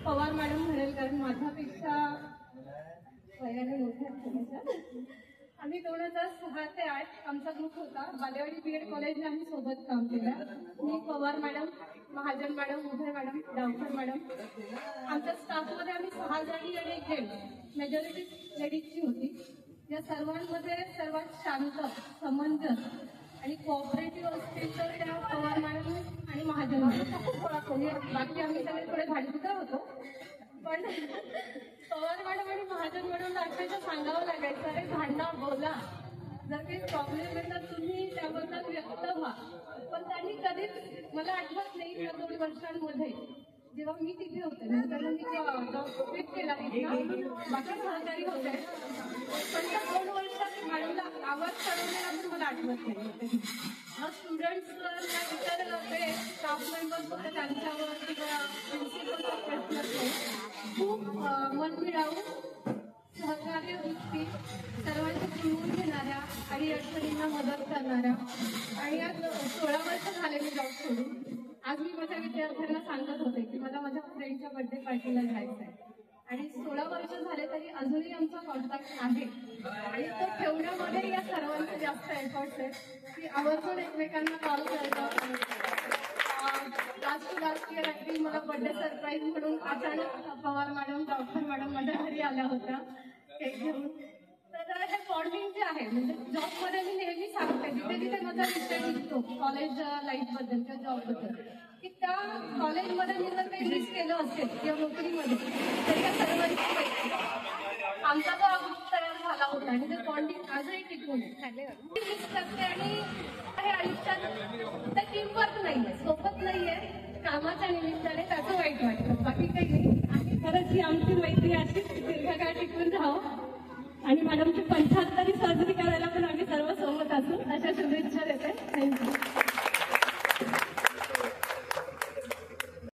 Pawar madam म्हणेल, कारण माझ्यापेक्षा वयाने मोठ्या. आम्ही 2006 ते 2008 आमचा ग्रुप होता. बालेवाडी बीएड कॉलेजला आम्ही सोबत काम केलं. मी, पवार मॅडम, महाजन मॅडम, उदय मॅडम, डावकर मॅडम. आमच्या स्टाफमध्ये आम्ही 6 जणी आणि एक जेंट्स, मेजॉरिटी लेडीजची होती. या सर्वांमध्ये सर्वात शांत, समंजस आणि कोऑपरेटिव्ह असतील तर त्या पवार मॅडम आणि महाजन मॅडम. बाकी आम्ही सगळे थोडे भाडीपुत्र होतो, पण पवार मॅडम आणि महाजन मॅडमला अक्षरशः सांगावं लागायचं, अरे भांडा बोला, जर काही प्रॉब्लेम आहे तर तुम्ही त्याबद्दल व्यक्त व्हा. पण त्यांनी कधीच, मला आठवत नाही या 2 वर्षांमध्ये जेव्हा मी तिथे होते, नंतर मी जॉब क्विट केला तिथला, बाकी सहकारी होते, पण त्या 2 वर्षात मॅडमला आवाज चढवलेला पण मला आठवत नाही. मग स्टुडंट्सला विचारलं होते, स्टाफ मेंबर्स होते त्यांच्यावर किंवा प्रिन्सिपलचा प्रश्न असतो, खूप मनमिळावून सहकार्य वृत्ती, सर्वांचं जुळवून घेणाऱ्या आणि अडचणींना मदत करणाऱ्या. आणि आज 16 वर्ष झाले मी जॉब सोडून. आज मी माझ्या विद्यार्थ्यांना सांगत होते की मला माझ्या फ्रेंडच्या बर्थडे पार्टीला जायचं आहे, आणि 16 वर्ष झाले तरी अजूनही आमचा कॉन्टॅक्ट आहे. आणि तो ठेवण्यामध्ये या सर्वांचे जास्त एफर्ट्स आहेत की आवर्जून एकमेकांना कॉल करणं. लास्ट इयर ॲक्च्युली मला बर्थडे सरप्राईज म्हणून अचानक पवार मॅडम, डॉक्टर मॅडम माझ्या घरी आल्या होत्या केक घेऊन. तर हे बॉन्डिंग जे आहे, म्हणजे जॉबमध्ये मी नेहमी सांगते, जिथे जिथे माझा विषय निघतो कॉलेज लाईफबद्दल किंवा जॉबबद्दल, की त्या कॉलेजमध्ये मी जर काही मिस केलं असेल किंवा नोकरीमध्ये, तर त्या सर्वांची आमचा जो ग्रुप तयार झाला होता आणि ते बॉन्डिंग आजही टिकून मिस करते. आणि हे आयुष्यात त्या टीमवर्क नाहीये, सोबत नाहीये, कामाच्या निमित्ताने त्याचं वाईट वाटतं, बाकी काही नाही. आणि खरंच ही आमची मैत्री अशीच दीर्घकाळ टिकून राहावं. आणि मॅडमची 75वी सर्जरी करायची